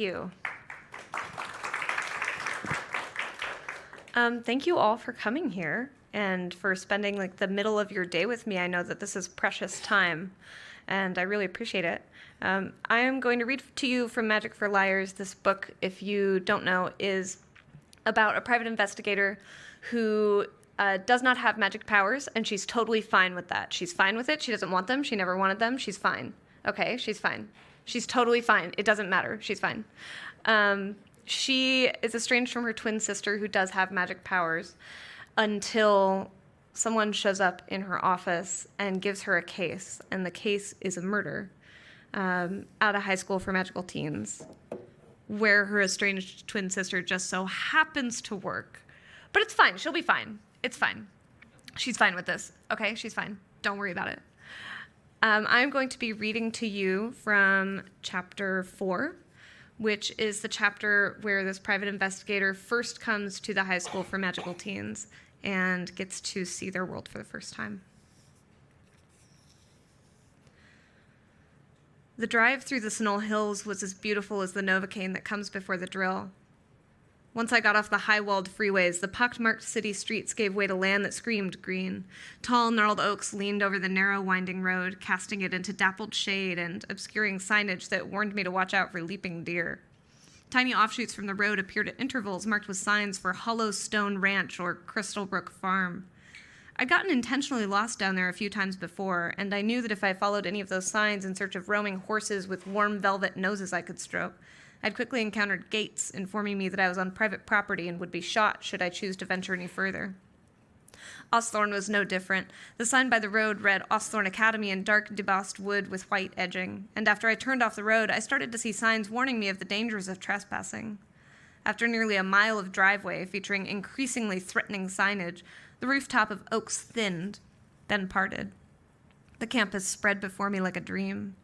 you. Thank you all for coming here and for spending like the middle of your day with me. I know that this is precious time, and I really appreciate it. I am going to read to you from Magic for Liars. This book, if you don't know, is about a private investigator who does not have magic powers, and she's totally fine with that. She's fine with it. She doesn't want them. She never wanted them. She's fine. Okay, she's fine. She's totally fine. It doesn't matter. She's fine. She is estranged from her twin sister who does have magic powers until someone shows up in her office and gives her a case, and the case is a murder at a high school for magical teens where her estranged twin sister just so happens to work. But it's fine. She'll be fine. It's fine. She's fine with this. Okay? She's fine. Don't worry about it. I'm going to be reading to you from chapter 4, which is the chapter where this private investigator first comes to the high school for magical teens and gets to see their world for the first time. The drive through the Sonol Hills was as beautiful as the Novocaine that comes before the drill. Once I got off the high-walled freeways, the pockmarked city streets gave way to land that screamed green. Tall, gnarled oaks leaned over the narrow, winding road, casting it into dappled shade and obscuring signage that warned me to watch out for leaping deer. Tiny offshoots from the road appeared at intervals marked with signs for Hollow Stone Ranch or Crystal Brook Farm. I'd gotten intentionally lost down there a few times before, and I knew that if I followed any of those signs in search of roaming horses with warm velvet noses I could stroke, I'd quickly encountered gates informing me that I was on private property and would be shot should I choose to venture any further. Osthorn was no different. The sign by the road read Osthorn Academy in dark, debossed wood with white edging, and after I turned off the road, I started to see signs warning me of the dangers of trespassing. After nearly a mile of driveway featuring increasingly threatening signage, the rooftop of oaks thinned, then parted. The campus spread before me like a dream.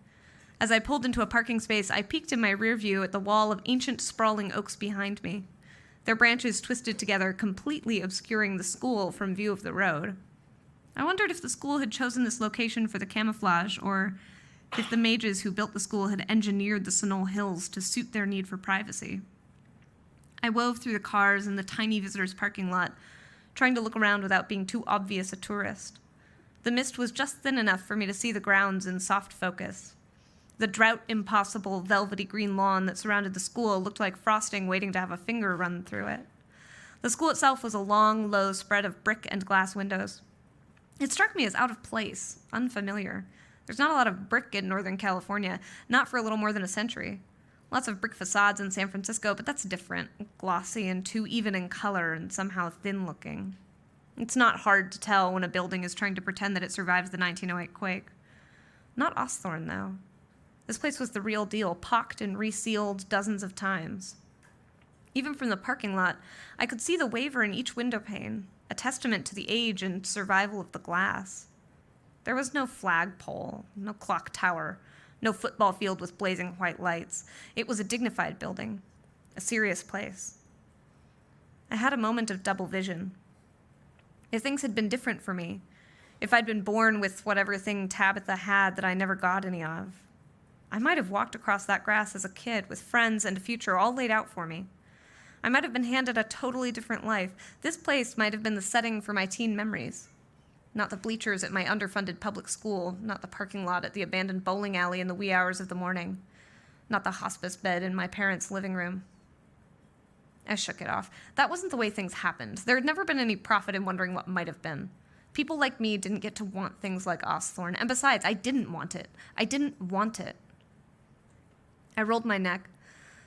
As I pulled into a parking space, I peeked in my rear view at the wall of ancient, sprawling oaks behind me, their branches twisted together, completely obscuring the school from view of the road. I wondered if the school had chosen this location for the camouflage, or if the mages who built the school had engineered the Sonol Hills to suit their need for privacy. I wove through the cars in the tiny visitors' parking lot, trying to look around without being too obvious a tourist. The mist was just thin enough for me to see the grounds in soft focus. The drought-impossible, velvety green lawn that surrounded the school looked like frosting waiting to have a finger run through it. The school itself was a long, low spread of brick and glass windows. It struck me as out of place, unfamiliar. There's not a lot of brick in Northern California, not for a little more than a century. Lots of brick facades in San Francisco, but that's different, glossy and too even in color and somehow thin-looking. It's not hard to tell when a building is trying to pretend that it survives the 1908 quake. Not Osthorn, though. This place was the real deal, pocked and resealed dozens of times. Even from the parking lot, I could see the waver in each window pane, a testament to the age and survival of the glass. There was no flagpole, no clock tower, no football field with blazing white lights. It was a dignified building, a serious place. I had a moment of double vision. If things had been different for me, if I'd been born with whatever thing Tabitha had that I never got any of, I might have walked across that grass as a kid with friends and a future all laid out for me. I might have been handed a totally different life. This place might have been the setting for my teen memories. Not the bleachers at my underfunded public school, not the parking lot at the abandoned bowling alley in the wee hours of the morning, not the hospice bed in my parents' living room. I shook it off. That wasn't the way things happened. There had never been any profit in wondering what might have been. People like me didn't get to want things like Osthorn, and besides, I didn't want it. I didn't want it. I rolled my neck,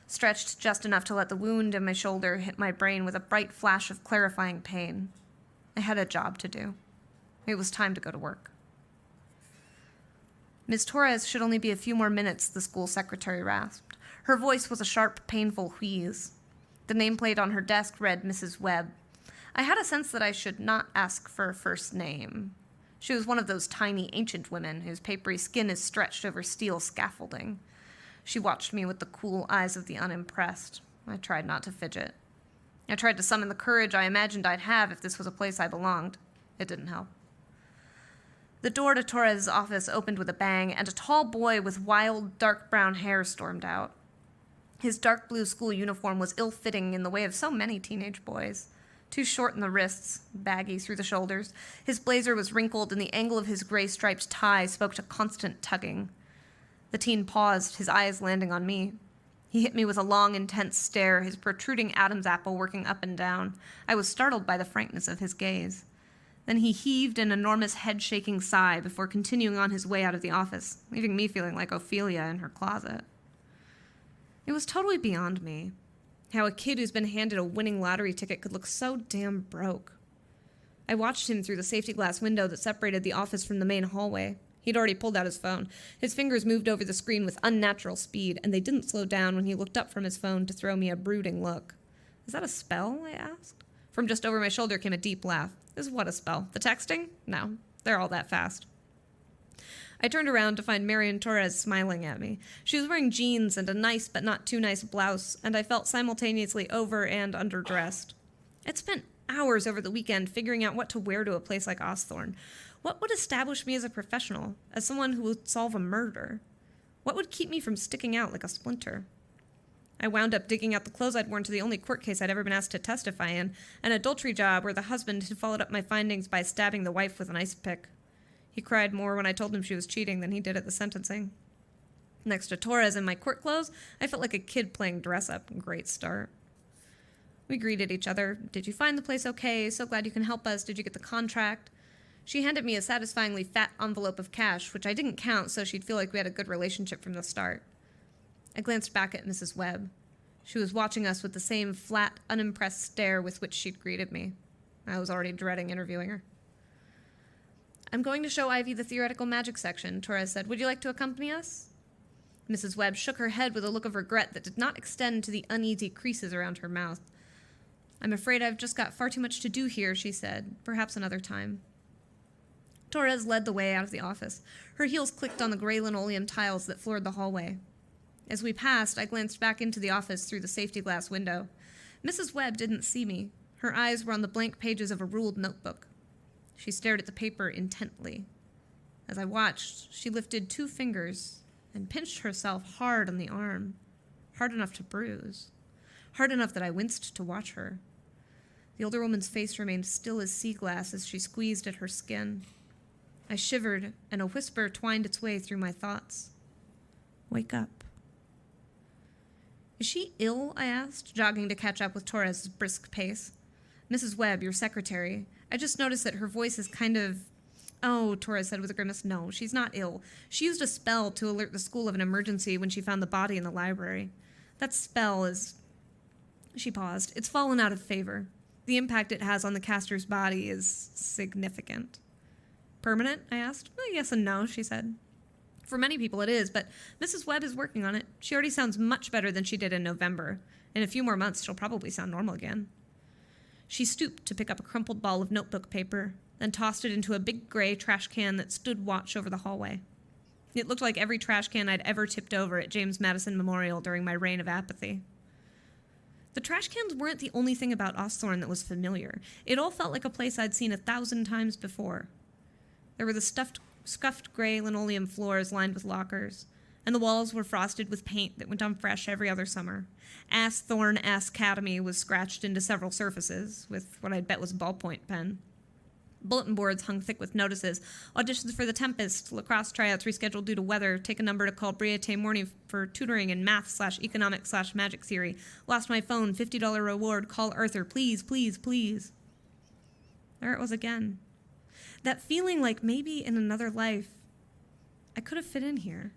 stretched just enough to let the wound in my shoulder hit my brain with a bright flash of clarifying pain. I had a job to do. It was time to go to work. Miss Torres should only be a few more minutes, the school secretary rasped. Her voice was a sharp, painful wheeze. The nameplate on her desk read Mrs. Webb. I had a sense that I should not ask for a first name. She was one of those tiny, ancient women whose papery skin is stretched over steel scaffolding. She watched me with the cool eyes of the unimpressed. I tried not to fidget. I tried to summon the courage I imagined I'd have if this was a place I belonged. It didn't help. The door to Torres' office opened with a bang, and a tall boy with wild, dark brown hair stormed out. His dark blue school uniform was ill-fitting in the way of so many teenage boys. Too short in the wrists, baggy through the shoulders. His blazer was wrinkled, and the angle of his gray striped tie spoke to constant tugging. The teen paused, his eyes landing on me. He hit me with a long, intense stare, his protruding Adam's apple working up and down. I was startled by the frankness of his gaze. Then he heaved an enormous head-shaking sigh before continuing on his way out of the office, leaving me feeling like Ophelia in her closet. It was totally beyond me, how a kid who's been handed a winning lottery ticket could look so damn broke. I watched him through the safety glass window that separated the office from the main hallway. He'd already pulled out his phone. His fingers moved over the screen with unnatural speed, and they didn't slow down when he looked up from his phone to throw me a brooding look. Is that a spell? I asked. From just over my shoulder came a deep laugh. Is what a spell? The texting? No, they're all that fast. I turned around to find Marian Torres smiling at me. She was wearing jeans and a nice but not too nice blouse, and I felt simultaneously over and underdressed. I'd spent hours over the weekend figuring out what to wear to a place like Osthorne. What would establish me as a professional, as someone who would solve a murder? What would keep me from sticking out like a splinter? I wound up digging out the clothes I'd worn to the only court case I'd ever been asked to testify in, an adultery job where the husband had followed up my findings by stabbing the wife with an ice pick. He cried more when I told him she was cheating than he did at the sentencing. Next to Torres in my court clothes, I felt like a kid playing dress-up. Great start. We greeted each other. Did you find the place okay? So glad you can help us. Did you get the contract? She handed me a satisfyingly fat envelope of cash, which I didn't count so she'd feel like we had a good relationship from the start. I glanced back at Mrs. Webb. She was watching us with the same flat, unimpressed stare with which she'd greeted me. I was already dreading interviewing her. I'm going to show Ivy the theoretical magic section, Torres said. Would you like to accompany us? Mrs. Webb shook her head with a look of regret that did not extend to the uneasy creases around her mouth. I'm afraid I've just got far too much to do here, she said. Perhaps another time. Torres led the way out of the office. Her heels clicked on the gray linoleum tiles that floored the hallway. As we passed, I glanced back into the office through the safety glass window. Mrs. Webb didn't see me. Her eyes were on the blank pages of a ruled notebook. She stared at the paper intently. As I watched, she lifted 2 fingers and pinched herself hard on the arm, hard enough to bruise, hard enough that I winced to watch her. The older woman's face remained still as sea glass as she squeezed at her skin. I shivered, and a whisper twined its way through my thoughts. Wake up. Is she ill? I asked, jogging to catch up with Torres' brisk pace. Mrs. Webb, your secretary. I just noticed that her voice is kind of... Oh, Torres said with a grimace, no, she's not ill. She used a spell to alert the school of an emergency when she found the body in the library. That spell is... She paused. It's fallen out of favor. The impact it has on the caster's body is significant. Permanent? I asked. Well, yes and no, she said. For many people it is, but Mrs. Webb is working on it. She already sounds much better than she did in November. In a few more months, she'll probably sound normal again. She stooped to pick up a crumpled ball of notebook paper, then tossed it into a big gray trash can that stood watch over the hallway. It looked like every trash can I'd ever tipped over at James Madison Memorial during my reign of apathy. The trash cans weren't the only thing about Osthorne that was familiar. It all felt like a place I'd seen 1,000 times before. There were the scuffed gray linoleum floors lined with lockers, and the walls were frosted with paint that went on fresh every other summer. Asthorne Academy was scratched into several surfaces, with what I'd bet was a ballpoint pen. Bulletin boards hung thick with notices. Auditions for The Tempest, lacrosse tryouts rescheduled due to weather, take a number to call Briette Morney for tutoring in math/economics/magic theory. Lost my phone, $50 reward, call Arthur, please, please, please. There it was again. That feeling like maybe in another life, I could have fit in here.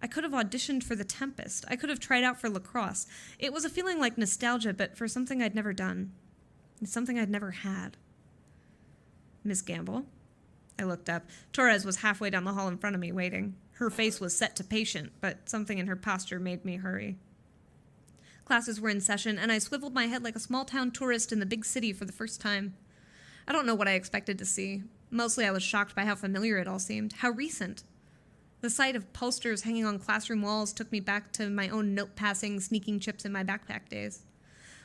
I could have auditioned for The Tempest. I could have tried out for lacrosse. It was a feeling like nostalgia, but for something I'd never done. It's something I'd never had. Miss Gamble? I looked up. Torres was halfway down the hall in front of me, waiting. Her face was set to patient, but something in her posture made me hurry. Classes were in session, and I swiveled my head like a small-town tourist in the big city for the first time. I don't know what I expected to see. Mostly I was shocked by how familiar it all seemed, how recent. The sight of posters hanging on classroom walls took me back to my own note-passing, sneaking chips in my backpack days.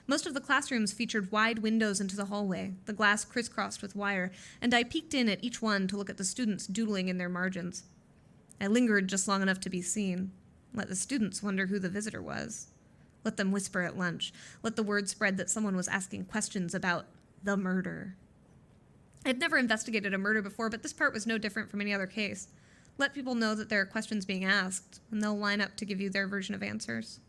Most of the classrooms featured wide windows into the hallway, the glass crisscrossed with wire, and I peeked in at each one to look at the students doodling in their margins. I lingered just long enough to be seen. Let the students wonder who the visitor was. Let them whisper at lunch. Let the word spread that someone was asking questions about the murder. I'd never investigated a murder before, but this part was no different from any other case. Let people know that there are questions being asked, and they'll line up to give you their version of answers.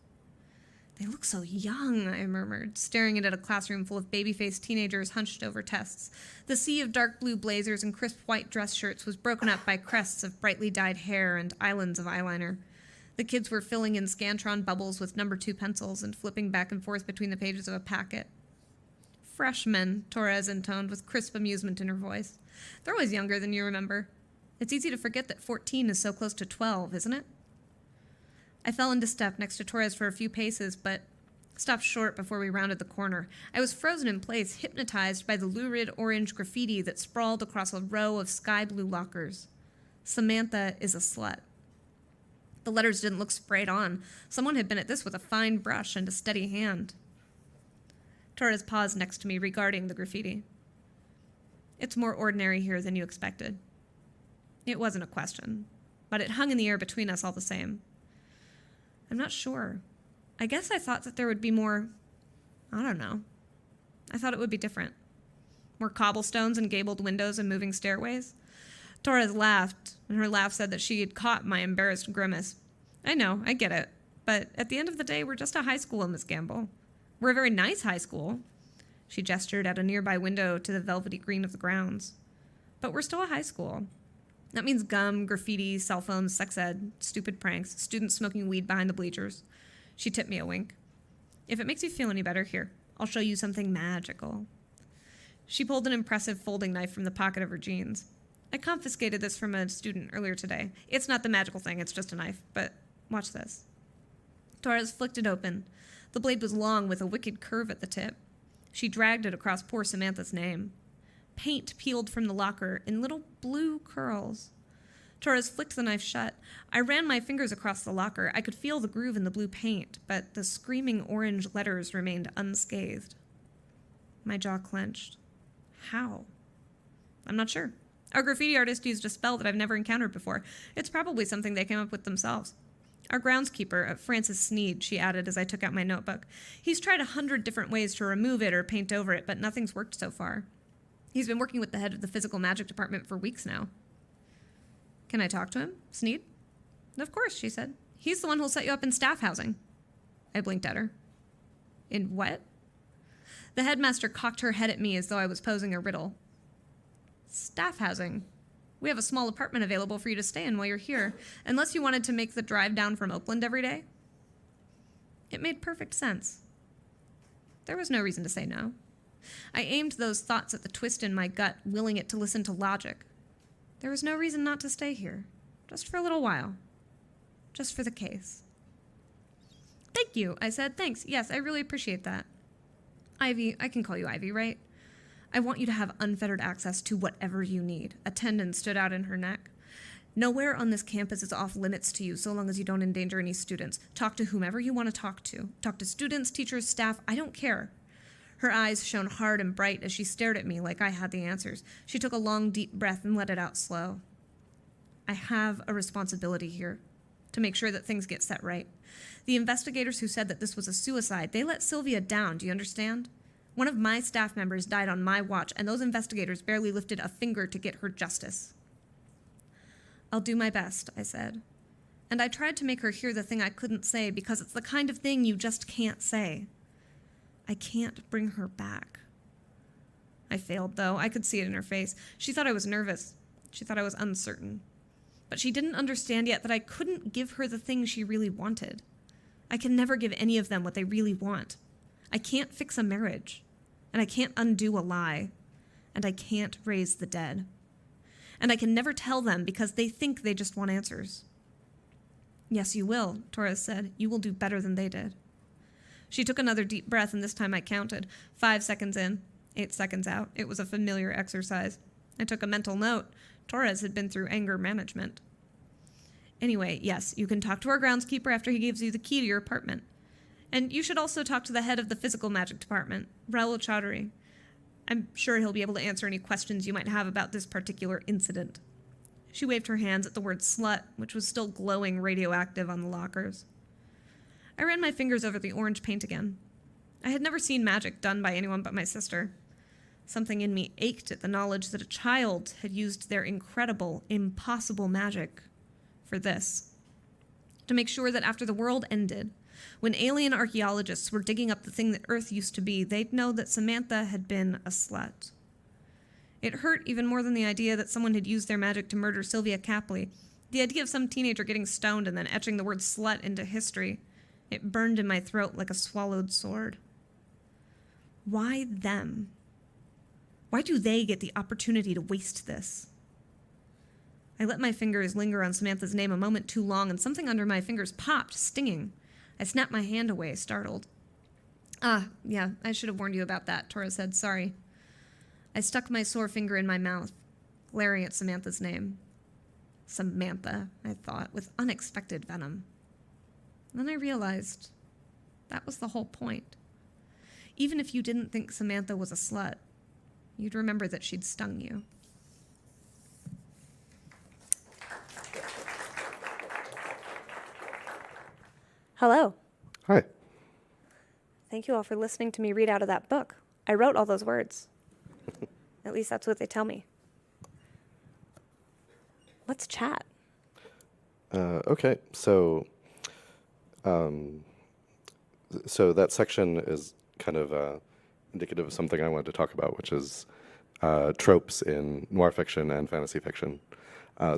They look so young, I murmured, staring at a classroom full of baby-faced teenagers hunched over tests. The sea of dark blue blazers and crisp white dress shirts was broken up by crests of brightly dyed hair and islands of eyeliner. The kids were filling in Scantron bubbles with No. 2 pencils and flipping back and forth between the pages of a packet. Freshmen, Torres intoned with crisp amusement in her voice. They're always younger than you remember. It's easy to forget that 14 is so close to 12, isn't it? I fell into step next to Torres for a few paces, but stopped short before we rounded the corner. I was frozen in place, hypnotized by the lurid orange graffiti that sprawled across a row of sky blue lockers. Samantha is a slut. The letters didn't look sprayed on. Someone had been at this with a fine brush and a steady hand. Torres paused next to me, regarding the graffiti. It's more ordinary here than you expected. It wasn't a question, but it hung in the air between us all the same. I'm not sure. I guess I thought that there would be more, I don't know. I thought it would be different. More cobblestones and gabled windows and moving stairways. Torres laughed, and her laugh said that she had caught my embarrassed grimace. I know, I get it. But at the end of the day, we're just a high school, Miss Gamble. We're a very nice high school. She gestured at a nearby window to the velvety green of the grounds. But we're still a high school. That means gum, graffiti, cell phones, sex ed, stupid pranks, students smoking weed behind the bleachers. She tipped me a wink. If it makes you feel any better, here, I'll show you something magical. She pulled an impressive folding knife from the pocket of her jeans. I confiscated this from a student earlier today. It's not the magical thing, it's just a knife, but watch this. Torres flicked it open. The blade was long with a wicked curve at the tip. She dragged it across poor Samantha's name. Paint peeled from the locker in little blue curls. Torres flicked the knife shut. I ran my fingers across the locker. I could feel the groove in the blue paint, but the screaming orange letters remained unscathed. My jaw clenched. How? I'm not sure. Our graffiti artist used a spell that I've never encountered before. It's probably something they came up with themselves. Our groundskeeper, Francis Sneed, she added as I took out my notebook. He's tried 100 different ways to remove it or paint over it, but nothing's worked so far. He's been working with the head of the physical magic department for weeks now. Can I talk to him, Sneed? Of course, she said. He's the one who'll set you up in staff housing. I blinked at her. In what? The headmaster cocked her head at me as though I was posing a riddle. Staff housing. We have a small apartment available for you to stay in while you're here, unless you wanted to make the drive down from Oakland every day. It made perfect sense. There was no reason to say no. I aimed those thoughts at the twist in my gut, willing it to listen to logic. There was no reason not to stay here, just for a little while. Just for the case. Thank you, I said. Thanks. Yes, I really appreciate that. Ivy, I can call you Ivy, right? I want you to have unfettered access to whatever you need. A tendon stood out in her neck. Nowhere on this campus is off limits to you so long as you don't endanger any students. Talk to whomever you want to talk to. Talk to students, teachers, staff. I don't care. Her eyes shone hard and bright as she stared at me like I had the answers. She took a long, deep breath and let it out slow. I have a responsibility here to make sure that things get set right. The investigators who said that this was a suicide, they let Sylvia down, do you understand? One of my staff members died on my watch, and those investigators barely lifted a finger to get her justice. I'll do my best, I said. And I tried to make her hear the thing I couldn't say because it's the kind of thing you just can't say. I can't bring her back. I failed, though. I could see it in her face. She thought I was nervous. She thought I was uncertain. But she didn't understand yet that I couldn't give her the thing she really wanted. I can never give any of them what they really want. I can't fix a marriage, and I can't undo a lie, and I can't raise the dead. And I can never tell them because they think they just want answers. Yes, you will, Torres said. You will do better than they did. She took another deep breath, and this time I counted. 5 seconds in, 8 seconds out. It was a familiar exercise. I took a mental note. Torres had been through anger management. Anyway, yes, you can talk to our groundskeeper after he gives you the key to your apartment. And you should also talk to the head of the physical magic department, Raul Chaudhary. I'm sure he'll be able to answer any questions you might have about this particular incident. She waved her hands at the word slut, which was still glowing radioactive on the lockers. I ran my fingers over the orange paint again. I had never seen magic done by anyone but my sister. Something in me ached at the knowledge that a child had used their incredible, impossible magic for this. To make sure that after the world ended, when alien archaeologists were digging up the thing that Earth used to be, they'd know that Samantha had been a slut. It hurt even more than the idea that someone had used their magic to murder Sylvia Capley. The idea of some teenager getting stoned and then etching the word slut into history. It burned in my throat like a swallowed sword. Why them? Why do they get the opportunity to waste this? I let my fingers linger on Samantha's name a moment too long, and something under my fingers popped, stinging. I snapped my hand away, startled. Yeah, I should have warned you about that, Tora said. Sorry. I stuck my sore finger in my mouth, glaring at Samantha's name. Samantha, I thought, with unexpected venom. Then I realized that was the whole point. Even if you didn't think Samantha was a slut, you'd remember that she'd stung you. Hello. Hi. Thank you all for listening to me read out of that book. I wrote all those words. At least that's what they tell me. Let's chat. Okay, so that section is kind of indicative of something I wanted to talk about, which is tropes in noir fiction and fantasy fiction.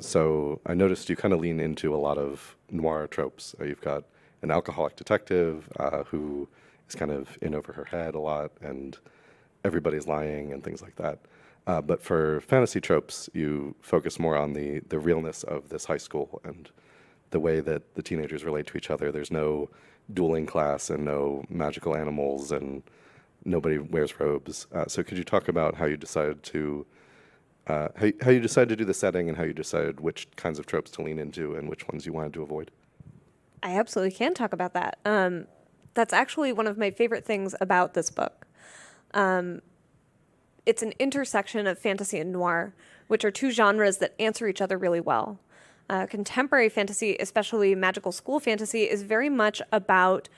So I noticed you kind of lean into a lot of noir tropes. You've got an alcoholic detective who is kind of in over her head a lot, and everybody's lying and things like that. But for fantasy tropes, you focus more on the realness of this high school and the way that the teenagers relate to each other. There's no dueling class and no magical animals, and nobody wears robes. So could you talk about how you decided to how you decided to do the setting, and how you decided which kinds of tropes to lean into and which ones you wanted to avoid? I absolutely can talk about that. That's actually one of my favorite things about this book. It's an intersection of fantasy and noir, which are two genres that answer each other really well. Contemporary fantasy, especially magical school fantasy, is very much about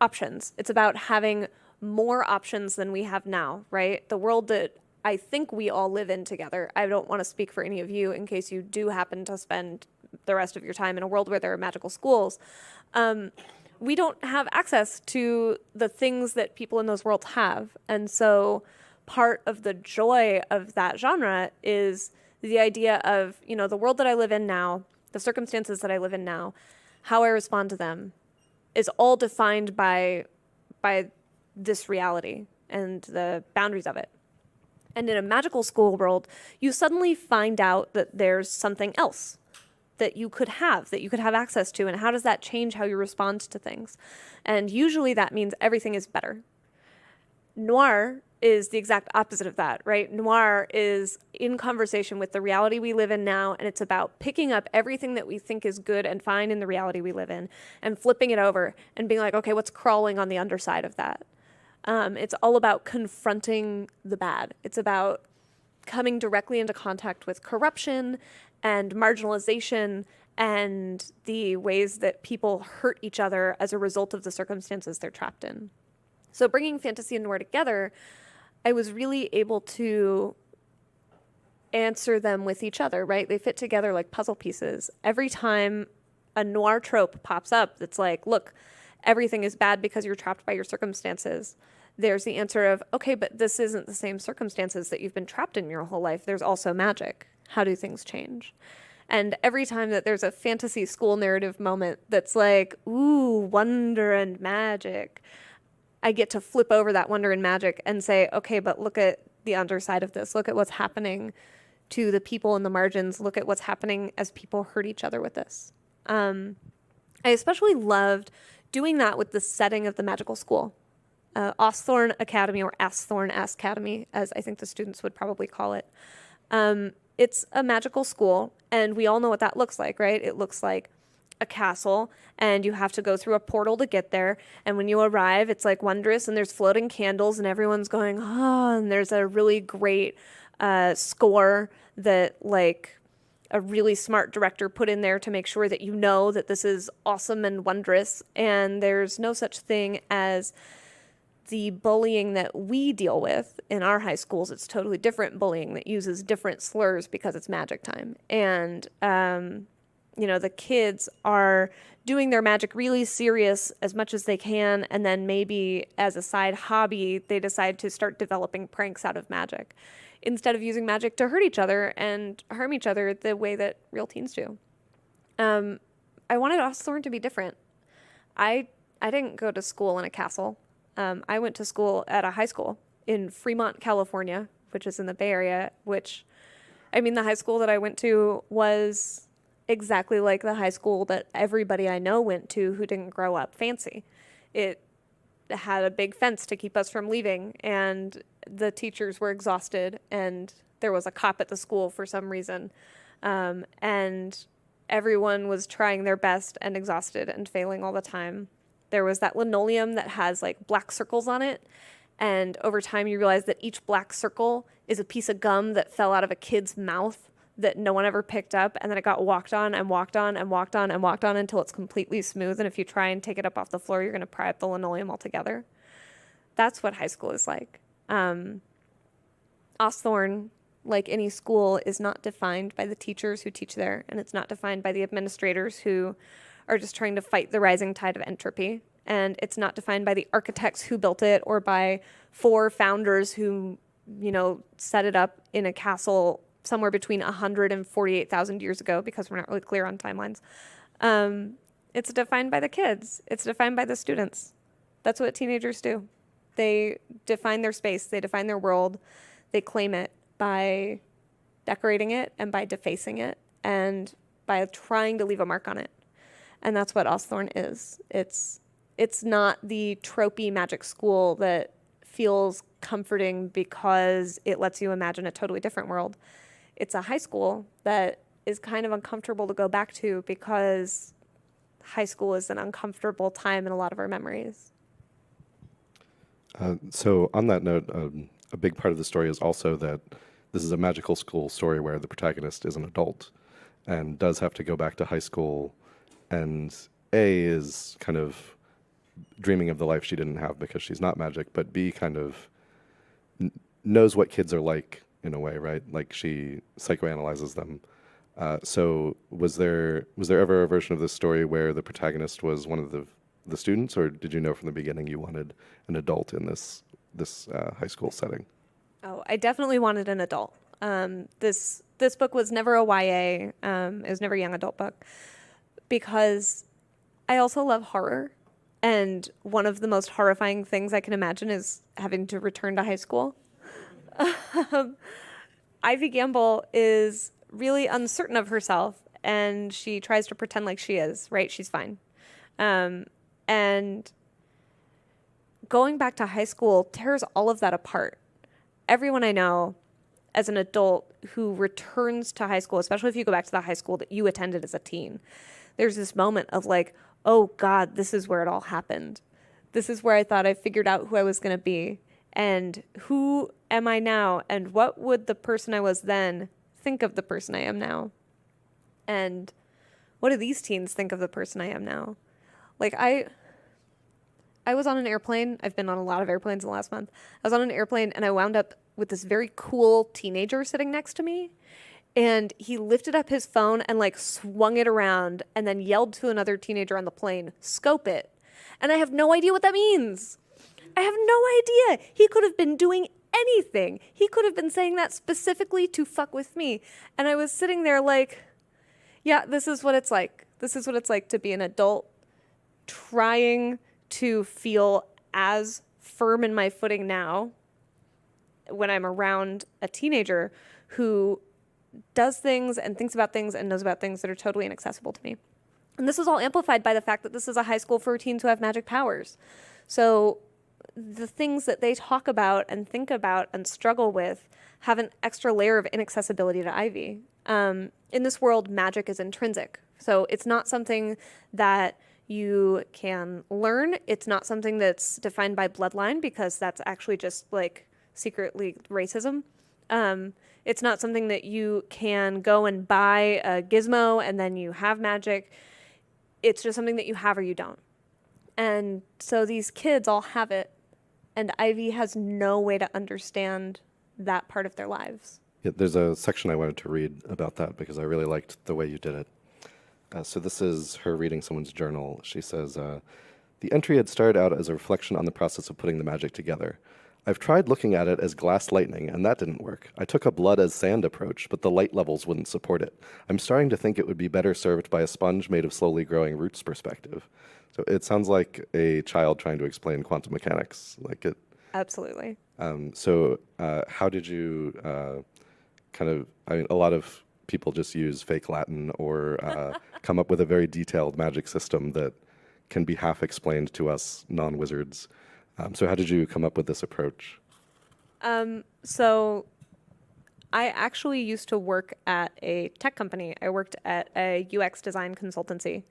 options. It's about having more options than we have now, right? The world that I think we all live in together. I don't want to speak for any of you in case you do happen to spend the rest of your time in a world where there are magical schools. We don't have access to the things that people in those worlds have. And so part of the joy of that genre is the idea of, you know, the world that I live in now, the circumstances that I live in now, how I respond to them is all defined by this reality and the boundaries of it. And in a magical school world, you suddenly find out that there's something else that you could have access to. And how does that change how you respond to things? And usually that means everything is better. Noir is the exact opposite of that, right? Noir is in conversation with the reality we live in now, and it's about picking up everything that we think is good and fine in the reality we live in and flipping it over and being like, okay, what's crawling on the underside of that? It's all about confronting the bad. It's about coming directly into contact with corruption and marginalization and the ways that people hurt each other as a result of the circumstances they're trapped in. So bringing fantasy and noir together, I was really able to answer them with each other, right? They fit together like puzzle pieces. Every time a noir trope pops up that's like, look, everything is bad because you're trapped by your circumstances, there's the answer of, okay, but this isn't the same circumstances that you've been trapped in your whole life. There's also magic. How do things change? And every time that there's a fantasy school narrative moment that's like, ooh, wonder and magic, I get to flip over that wonder and magic and say, okay, but look at the underside of this. Look at what's happening to the people in the margins. Look at what's happening as people hurt each other with this. I especially loved doing that with the setting of the magical school. Osthorn Academy, or Asthorn Academy, as I think the students would probably call it. It's a magical school, and we all know what that looks like, right? It looks like a castle, and you have to go through a portal to get there. And when you arrive, it's like wondrous, and there's floating candles, and everyone's going, oh, and there's a really great score that like a really smart director put in there to make sure that you know that this is awesome and wondrous, and there's no such thing as the bullying that we deal with in our high schools. It's totally different bullying that uses different slurs because it's magic time. And, the kids are doing their magic really serious as much as they can. And then maybe as a side hobby, they decide to start developing pranks out of magic instead of using magic to hurt each other and harm each other the way that real teens do. I wanted Osthorn to be different. I didn't go to school in a castle. I went to school at a high school in Fremont, California, which is in the Bay Area, the high school that I went to was exactly like the high school that everybody I know went to who didn't grow up fancy. It had a big fence to keep us from leaving, and the teachers were exhausted, and there was a cop at the school for some reason. And everyone was trying their best and exhausted and failing all the time. There was that linoleum that has like black circles on it. And over time you realize that each black circle is a piece of gum that fell out of a kid's mouth that no one ever picked up. And then it got walked on and walked on and walked on and walked on until it's completely smooth. And if you try and take it up off the floor, you're going to pry up the linoleum altogether. That's what high school is like. Osthorn, like any school, is not defined by the teachers who teach there. And it's not defined by the administrators who are just trying to fight the rising tide of entropy. And it's not defined by the architects who built it or by 4 founders who, set it up in a castle somewhere between 100 and 48,000 years ago, because we're not really clear on timelines. It's defined by the kids. It's defined by the students. That's what teenagers do. They define their space. They define their world. They claim it by decorating it and by defacing it and by trying to leave a mark on it. And that's what Osthorn is. It's not the tropey magic school that feels comforting because it lets you imagine a totally different world. It's a high school that is kind of uncomfortable to go back to because high school is an uncomfortable time in a lot of our memories. So on that note, a big part of the story is also that this is a magical school story where the protagonist is an adult and does have to go back to high school, and A, is kind of dreaming of the life she didn't have because she's not magic, but B, kind of knows what kids are like in a way, right? Like she psychoanalyzes them. So was there ever a version of this story where the protagonist was one of the students, or did you know from the beginning you wanted an adult in this high school setting? Oh, I definitely wanted an adult. This book was never a YA. It was never a young adult book because I also love horror. And one of the most horrifying things I can imagine is having to return to high school. Ivy Gamble is really uncertain of herself, and she tries to pretend like she is, right? She's fine. And going back to high school tears all of that apart. Everyone I know as an adult who returns to high school, especially if you go back to the high school that you attended as a teen, there's this moment of like, oh God, this is where it all happened. This is where I thought I figured out who I was going to be. And who am I now? And what would the person I was then think of the person I am now? And what do these teens think of the person I am now? Like I was on an airplane. I've been on a lot of airplanes in the last month. I was on an airplane and I wound up with this very cool teenager sitting next to me. And he lifted up his phone and like swung it around and then yelled to another teenager on the plane, "Scope it." And I have no idea what that means. I have no idea. He could have been doing anything. He could have been saying that specifically to fuck with me. And I was sitting there like, yeah, this is what it's like. This is what it's like to be an adult trying to feel as firm in my footing now when I'm around a teenager who does things and thinks about things and knows about things that are totally inaccessible to me. And this is all amplified by the fact that this is a high school for teens who have magic powers. So the things that they talk about and think about and struggle with have an extra layer of inaccessibility to Ivy. In this world, magic is intrinsic. So it's not something that you can learn. It's not something that's defined by bloodline because that's actually just like secretly racism. It's not something that you can go and buy a gizmo and then you have magic. It's just something that you have or you don't. And so these kids all have it, and Ivy has no way to understand that part of their lives. Yeah, there's a section I wanted to read about that because I really liked the way you did it. So this is her reading someone's journal. She says, the entry had started out as a reflection on the process of putting the magic together. I've tried looking at it as glass lightning, and that didn't work. I took a blood as sand approach, but the light levels wouldn't support it. I'm starting to think it would be better served by a sponge made of slowly growing roots perspective. So it sounds like a child trying to explain quantum mechanics. Like it. Absolutely. How did you I mean, a lot of people just use fake Latin or come up with a very detailed magic system that can be half explained to us non-wizards. So how did you come up with this approach? So I actually used to work at a tech company. I worked at a UX design consultancy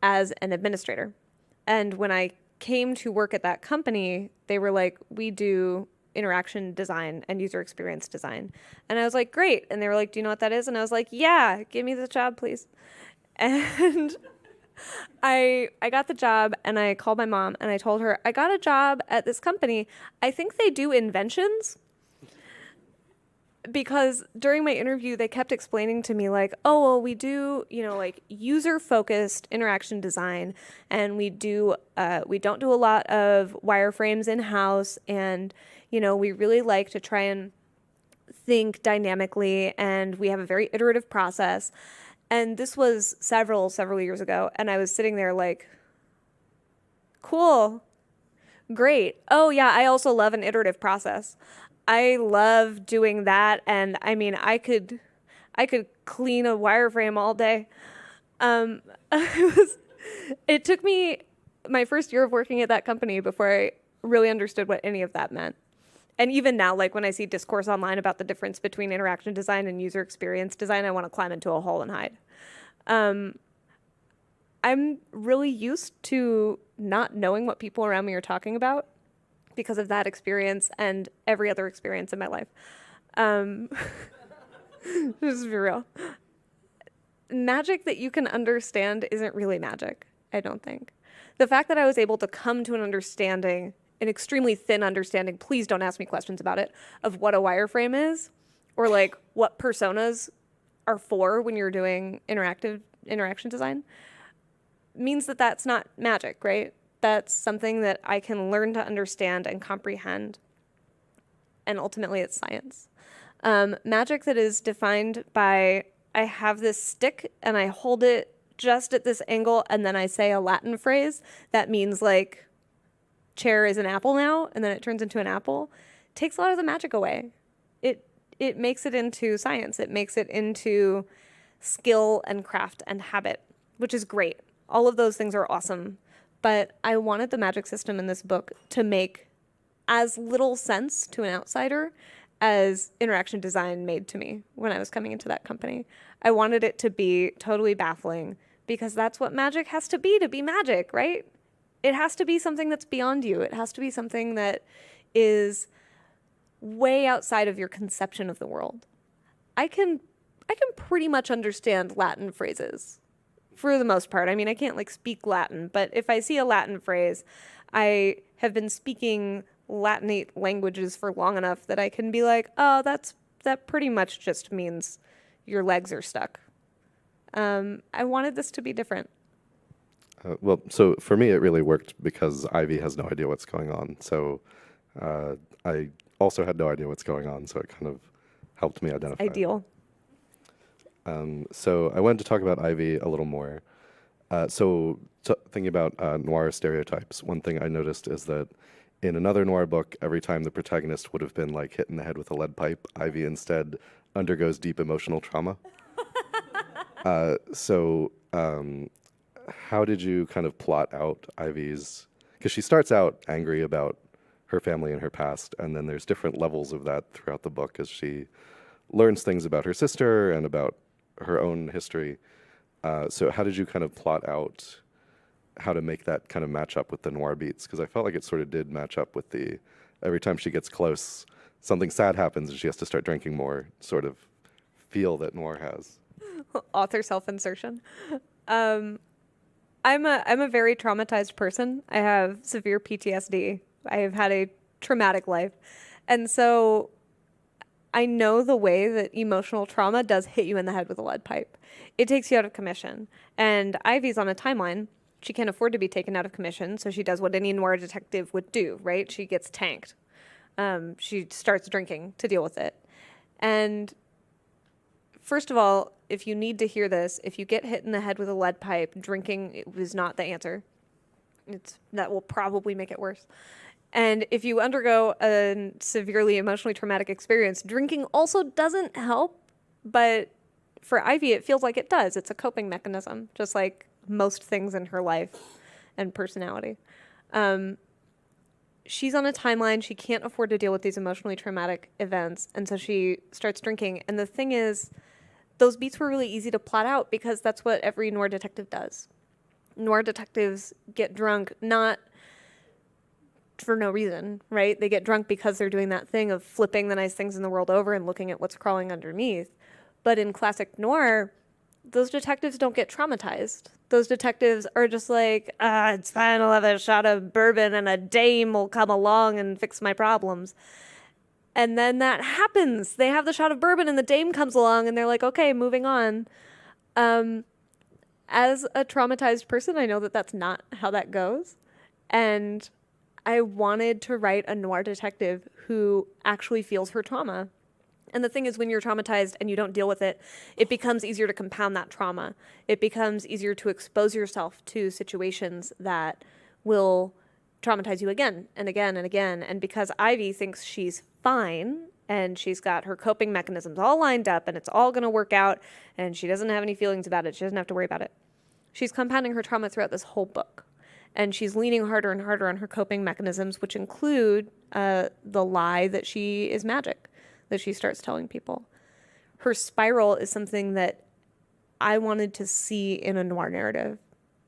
as an administrator. And when I came to work at that company, they were like, we do interaction design and user experience design. And I was like, great. And they were like, do you know what that is? And I was like, yeah, give me the job, please. And I got the job and I called my mom and I told her, I got a job at this company. I think they do inventions. Because during my interview, they kept explaining to me like, oh, well, we do, like user-focused interaction design, and we don't do a lot of wireframes in-house, and, we really like to try and think dynamically, and we have a very iterative process. And this was several years ago, and I was sitting there like, cool, great. Oh yeah, I also love an iterative process. I love doing that, and I mean, I could clean a wireframe all day. It took me my first year of working at that company before I really understood what any of that meant. And even now, like when I see discourse online about the difference between interaction design and user experience design, I want to climb into a hole and hide. I'm really used to not knowing what people around me are talking about because of that experience and every other experience in my life. Just to be real. Magic that you can understand isn't really magic, I don't think. The fact that I was able to come to an understanding, an extremely thin understanding, please don't ask me questions about it, of what a wireframe is, or like what personas are for when you're doing interaction design, means that that's not magic, right? That's something that I can learn to understand and comprehend. And ultimately, it's science. Magic that is defined by, I have this stick and I hold it just at this angle and then I say a Latin phrase that means like, chair is an apple now, and then it turns into an apple, takes a lot of the magic away. It makes it into science. It makes it into skill and craft and habit, which is great. All of those things are awesome. But I wanted the magic system in this book to make as little sense to an outsider as interaction design made to me when I was coming into that company. I wanted it to be totally baffling because that's what magic has to be magic, right? It has to be something that's beyond you. It has to be something that is way outside of your conception of the world. I can pretty much understand Latin phrases. For the most part. I mean, I can't like speak Latin, but if I see a Latin phrase, I have been speaking Latinate languages for long enough that I can be like, oh, that pretty much just means your legs are stuck. I wanted this to be different. Well, so for me, it really worked because Ivy has no idea what's going on. So I also had no idea what's going on, so it kind of helped me identify. Ideal. So I wanted to talk about Ivy a little more. Thinking about noir stereotypes, one thing I noticed is that in another noir book, every time the protagonist would have been like hit in the head with a lead pipe, Ivy instead undergoes deep emotional trauma. How did you kind of plot out Ivy's, because she starts out angry about her family and her past, and then there's different levels of that throughout the book as she learns things about her sister and about her own history. So how did you kind of plot out how to make that kind of match up with the noir beats? Because I felt like it sort of did match up with every time she gets close, something sad happens and she has to start drinking more sort of feel that Noir has. Author self-insertion. I'm a very traumatized person. I have severe PTSD. I have had a traumatic life. And so I know the way that emotional trauma does hit you in the head with a lead pipe. It takes you out of commission. And Ivy's on a timeline. She can't afford to be taken out of commission, so she does what any noir detective would do, right? She gets tanked. She starts drinking to deal with it. And first of all, if you need to hear this, if you get hit in the head with a lead pipe, drinking is not the answer. That will probably make it worse. And if you undergo a severely emotionally traumatic experience, drinking also doesn't help. But for Ivy, it feels like it does. It's a coping mechanism, just like most things in her life and personality. She's on a timeline. She can't afford to deal with these emotionally traumatic events. And so she starts drinking. And the thing is, those beats were really easy to plot out because that's what every noir detective does. Noir detectives get drunk not for no reason, right? They get drunk because they're doing that thing of flipping the nice things in the world over and looking at what's crawling underneath. But in classic noir, those detectives don't get traumatized. Those detectives are just like, it's fine, I'll have a shot of bourbon and a dame will come along and fix my problems. And then that happens. They have the shot of bourbon and the dame comes along and they're like, okay, moving on. As a traumatized person, I know that that's not how that goes. And I wanted to write a noir detective who actually feels her trauma. And the thing is, when you're traumatized and you don't deal with it, it becomes easier to compound that trauma. It becomes easier to expose yourself to situations that will traumatize you again and again and again. And because Ivy thinks she's fine and she's got her coping mechanisms all lined up and it's all going to work out and she doesn't have any feelings about it, she doesn't have to worry about it. She's compounding her trauma throughout this whole book. And she's leaning harder and harder on her coping mechanisms, which include the lie that she is magic, that she starts telling people. Her spiral is something that I wanted to see in a noir narrative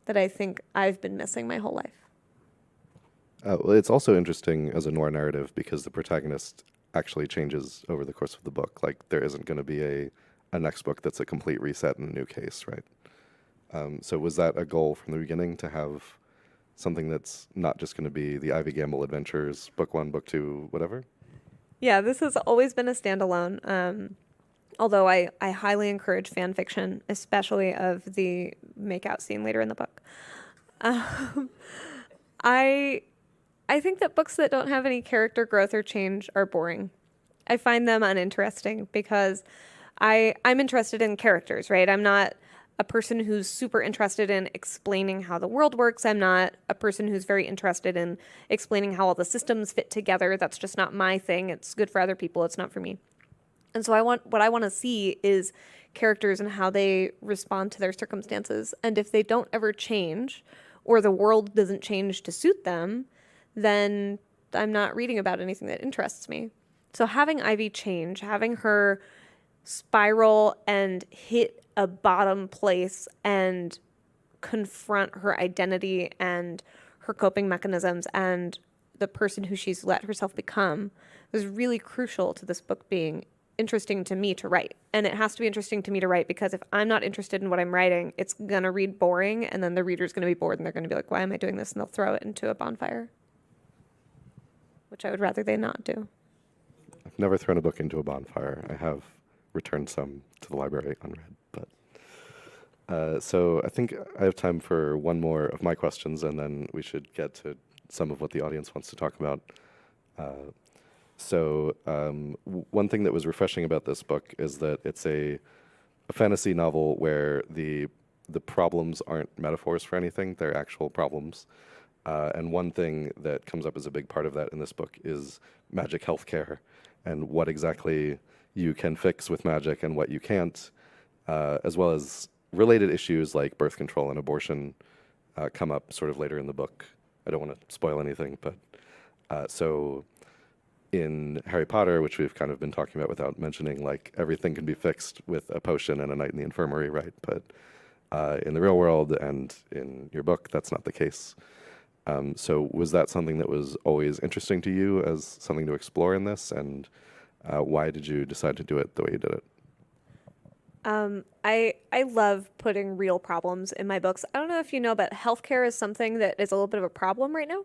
that I think I've been missing my whole life. Well, it's also interesting as a noir narrative because the protagonist actually changes over the course of the book. Like, there isn't going to be a next book that's a complete reset and a new case, right? So was that a goal from the beginning, to have something that's not just going to be the Ivy Gamble adventures, book 1, book 2, whatever? Yeah, this has always been a standalone. Although I highly encourage fan fiction, especially of the makeout scene later in the book. I think that books that don't have any character growth or change are boring. I find them uninteresting because I'm interested in characters, right? I'm not a person who's super interested in explaining how the world works. I'm not a person who's very interested in explaining how all the systems fit together. That's just not my thing. It's good for other people. It's not for me. And so what I want to see is characters and how they respond to their circumstances. And if they don't ever change, or the world doesn't change to suit them, then I'm not reading about anything that interests me. So having Ivy change, having her spiral and hit a bottom place and confront her identity and her coping mechanisms and the person who she's let herself become was really crucial to this book being interesting to me to write. And it has to be interesting to me to write because if I'm not interested in what I'm writing, it's going to read boring and then the reader's going to be bored and they're going to be like, why am I doing this? And they'll throw it into a bonfire, which I would rather they not do. I've never thrown a book into a bonfire. I have returned some to the library unread, but so I think I have time for one more of my questions, and then we should get to some of what the audience wants to talk about. One thing that was refreshing about this book is that it's a fantasy novel where the problems aren't metaphors for anything; they're actual problems. And one thing that comes up as a big part of that in this book is magic healthcare and what exactly you can fix with magic and what you can't, as well as related issues like birth control and abortion come up sort of later in the book. I don't want to spoil anything, but so in Harry Potter, which we've kind of been talking about without mentioning, like everything can be fixed with a potion and a night in the infirmary, right? But in the real world and in your book, that's not the case. So was that something that was always interesting to you as something to explore in this? And why did you decide to do it the way you did it? I love putting real problems in my books. I don't know if you know, but healthcare is something that is a little bit of a problem right now,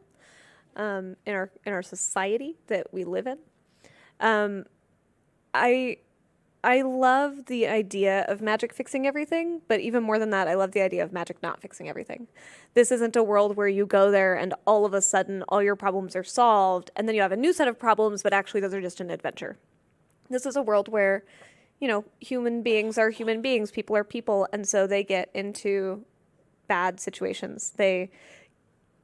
in our society that we live in. Um, I I love the idea of magic fixing everything, but even more than that, I love the idea of magic not fixing everything. This isn't a world where you go there and all of a sudden all your problems are solved, and then you have a new set of problems, but actually those are just an adventure. This is a world where, human beings are human beings, people are people, and so they get into bad situations. They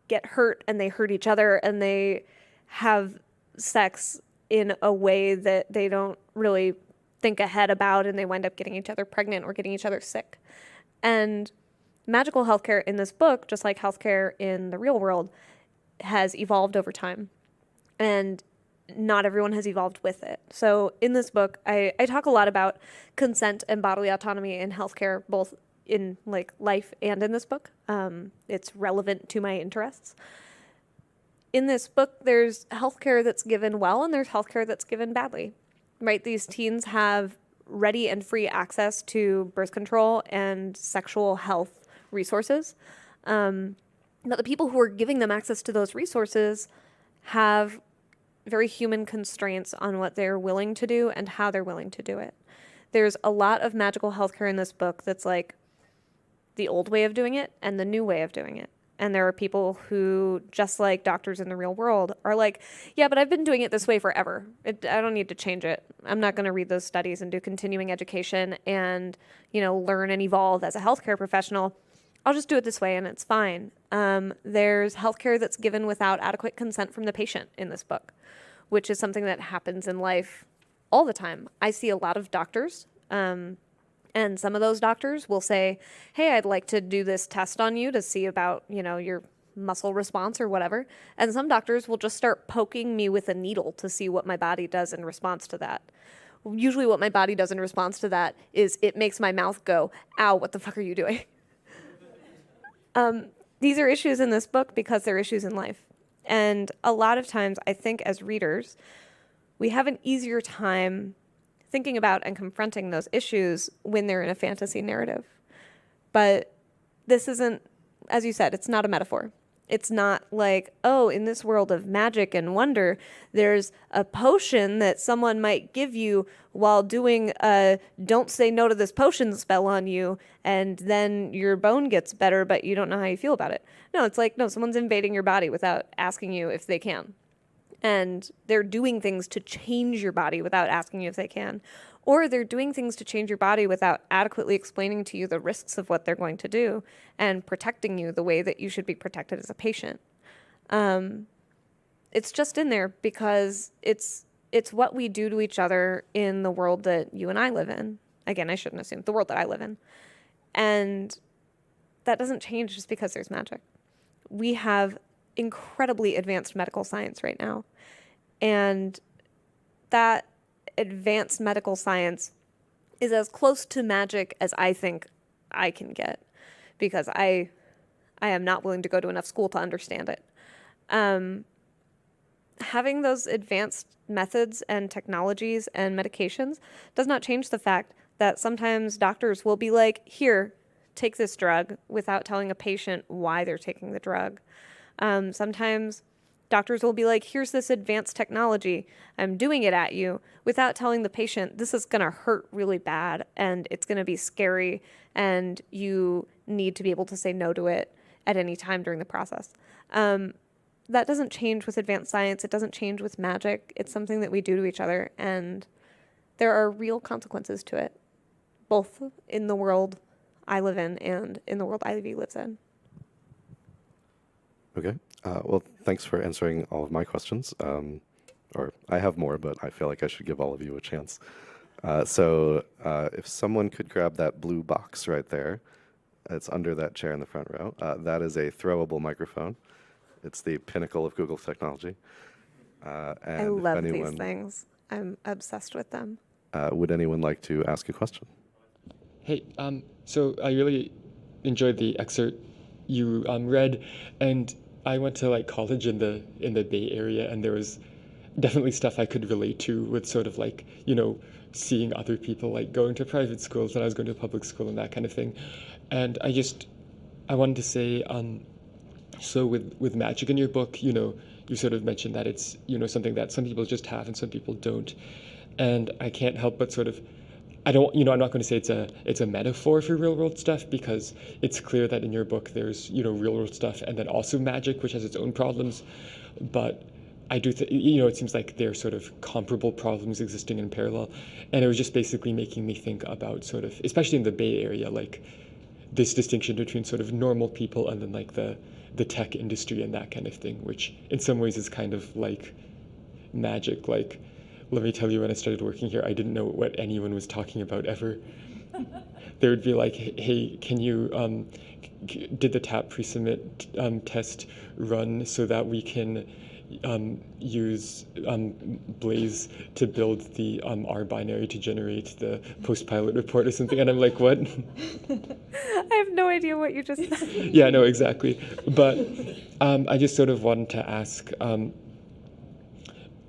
get hurt and they hurt each other and they have sex in a way that they don't really think ahead about, and they wind up getting each other pregnant or getting each other sick. And magical healthcare in this book, just like healthcare in the real world, has evolved over time. And not everyone has evolved with it. So in this book, I talk a lot about consent and bodily autonomy in healthcare, both in like life and in this book. It's relevant to my interests. In this book, there's healthcare that's given well and there's healthcare that's given badly, right? These teens have ready and free access to birth control and sexual health resources. But the people who are giving them access to those resources have very human constraints on what they're willing to do and how they're willing to do it. There's a lot of magical healthcare in this book that's like the old way of doing it and the new way of doing it. And there are people who, just like doctors in the real world, are like, yeah, but I've been doing it this way forever. I don't need to change it. I'm not going to read those studies and do continuing education and, learn and evolve as a healthcare professional. I'll just do it this way and it's fine. There's healthcare that's given without adequate consent from the patient in this book, which is something that happens in life all the time. I see a lot of doctors, and some of those doctors will say, hey, I'd like to do this test on you to see about, your muscle response or whatever. And some doctors will just start poking me with a needle to see what my body does in response to that. Usually what my body does in response to that is it makes my mouth go, ow, what the fuck are you doing? These are issues in this book because they're issues in life. And a lot of times, I think as readers, we have an easier time thinking about and confronting those issues when they're in a fantasy narrative. But this isn't, as you said, it's not a metaphor. It's not like, oh, in this world of magic and wonder, there's a potion that someone might give you while doing a don't say no to this potion spell on you, and then your bone gets better, but you don't know how you feel about it. No, it's like, no, someone's invading your body without asking you if they can. And they're doing things to change your body without asking you if they can. Or they're doing things to change your body without adequately explaining to you the risks of what they're going to do and protecting you the way that you should be protected as a patient. It's just in there because it's what we do to each other in the world that you and I live in. Again, I shouldn't assume, the world that I live in. And that doesn't change just because there's magic. We have incredibly advanced medical science right now. And that advanced medical science is as close to magic as I think I can get, because I am not willing to go to enough school to understand it. Having those advanced methods and technologies and medications does not change the fact that sometimes doctors will be like, here, take this drug, without telling a patient why they're taking the drug. Sometimes doctors will be like, here's this advanced technology, I'm doing it at you, without telling the patient, this is going to hurt really bad and it's going to be scary and you need to be able to say no to it at any time during the process. That doesn't change with advanced science. It doesn't change with magic. It's something that we do to each other, and there are real consequences to it, both in the world I live in and in the world Ivy lives in. Okay. Well, thanks for answering all of my questions. Or I have more, but I feel like I should give all of you a chance. So if someone could grab that blue box right there, it's under that chair in the front row. That is a throwable microphone. It's the pinnacle of Google technology. And I love these things. I'm obsessed with them. Would anyone like to ask a question? Hey, so I really enjoyed the excerpt you read, and I went to like college in the Bay Area, and there was definitely stuff I could relate to with sort of like, seeing other people like going to private schools and I was going to public school and that kind of thing. And I wanted to say, so with magic in your book, you sort of mentioned that it's, something that some people just have and some people don't. And I can't help but sort of, I don't, I'm not going to say it's a metaphor for real world stuff, because it's clear that in your book there's, real world stuff and then also magic, which has its own problems. But I do, it seems like they're sort of comparable problems existing in parallel. And it was just basically making me think about sort of, especially in the Bay Area, like this distinction between sort of normal people and then like the tech industry and that kind of thing, which in some ways is kind of like magic. Like, let me tell you, when I started working here, I didn't know what anyone was talking about ever. They would be like, hey, can you, did the TAP pre-submit test run so that we can use Blaze to build the R binary to generate the post-pilot report or something? And I'm like, what? I have no idea what you just said. Yeah, no, exactly. But I just sort of wanted to ask, do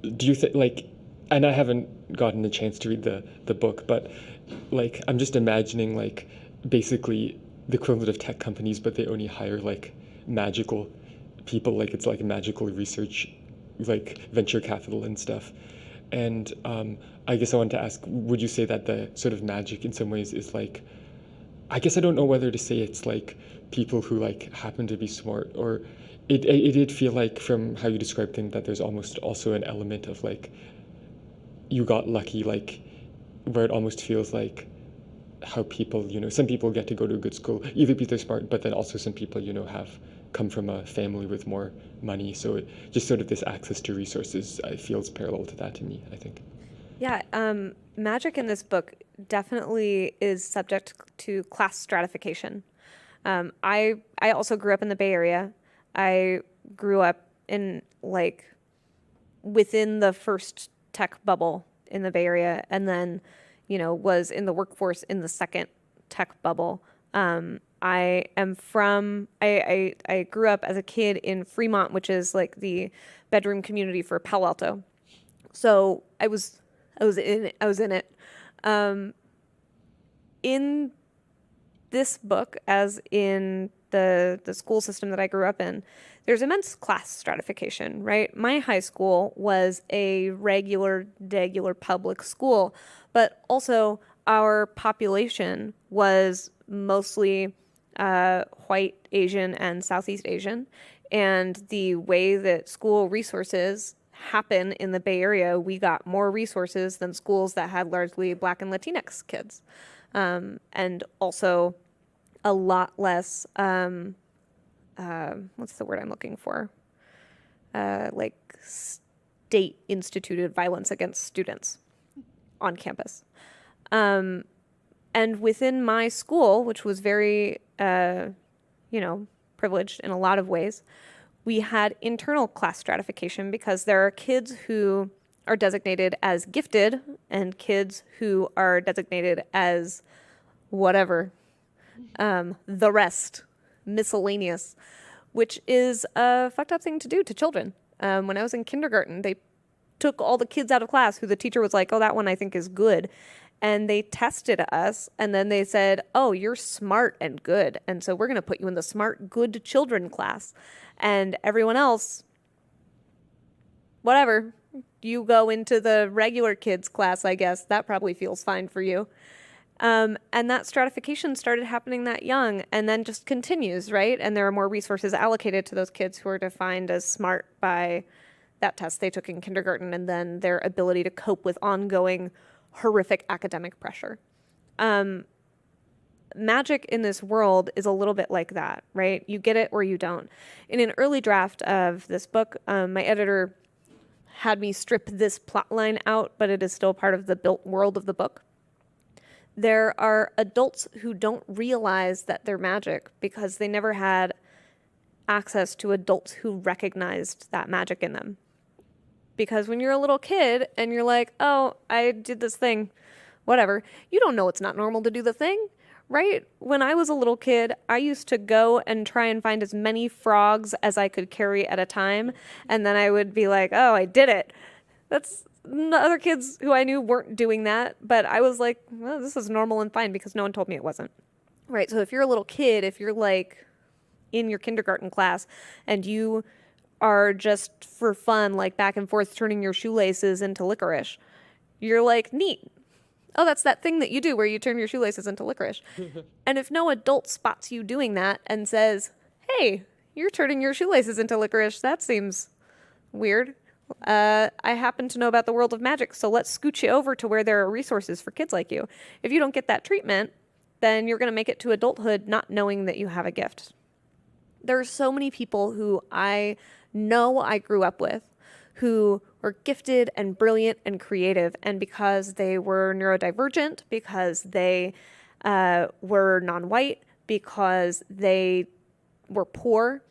you think, like, and I haven't gotten a chance to read the book, but like, I'm just imagining like basically the equivalent of tech companies, but they only hire like magical people, like it's like magical research, like venture capital and stuff. And I guess I wanted to ask, would you say that the sort of magic in some ways is like, I guess I don't know whether to say it's like people who like happen to be smart, or it did feel like from how you described things that there's almost also an element of like you got lucky, like where it almost feels like how people, some people get to go to a good school either because they're smart, but then also some people, have come from a family with more money. So it just sort of this access to resources feels parallel to that to me, I think. Yeah, magic in this book definitely is subject to class stratification. I also grew up in the Bay Area. I grew up in like within the first tech bubble in the Bay Area, and then, was in the workforce in the second tech bubble. I grew up as a kid in Fremont, which is like the bedroom community for Palo Alto. So I was in it. In this book, as in the school system that I grew up in, there's immense class stratification, right? My high school was a regular public school, but also our population was mostly white, Asian, and Southeast Asian. And the way that school resources happen in the Bay Area, we got more resources than schools that had largely Black and Latinx kids. And also a lot less, what's the word I'm looking for? Like state instituted violence against students on campus. And within my school, which was very, privileged in a lot of ways, we had internal class stratification because there are kids who are designated as gifted and kids who are designated as whatever, the rest, miscellaneous, which is a fucked up thing to do to children. When I was in kindergarten, they took all the kids out of class who the teacher was like, oh, that one I think is good. And they tested us, and then they said, oh, you're smart and good, and so we're going to put you in the smart, good children class. And everyone else, whatever, you go into the regular kids class, I guess. That probably feels fine for you. And that stratification started happening that young and then just continues, right? And there are more resources allocated to those kids who are defined as smart by that test they took in kindergarten and then their ability to cope with ongoing horrific academic pressure. Magic in this world is a little bit like that, right? You get it or you don't. In an early draft of this book, my editor had me strip this plot line out, but it is still part of the built world of the book. There are adults who don't realize that they're magic because they never had access to adults who recognized that magic in them. Because when you're a little kid and you're like, oh, I did this thing, whatever, you don't know it's not normal to do the thing, right? When I was a little kid, I used to go and try and find as many frogs as I could carry at a time. And then I would be like, oh, I did it. That's the other kids who I knew weren't doing that. But I was like, well, this is normal and fine because no one told me it wasn't. Right. So if you're a little kid, if you're like in your kindergarten class and you are just for fun, like back and forth turning your shoelaces into licorice, you're like, neat. Oh, that's that thing that you do where you turn your shoelaces into licorice. And if no adult spots you doing that and says, hey, you're turning your shoelaces into licorice, that seems weird. I happen to know about the world of magic, so let's scoot you over to where there are resources for kids like you. If you don't get that treatment, then you're going to make it to adulthood not knowing that you have a gift. There are so many people who I know I grew up with who were gifted and brilliant and creative, and because they were neurodivergent, because they were non-white, because they were poor,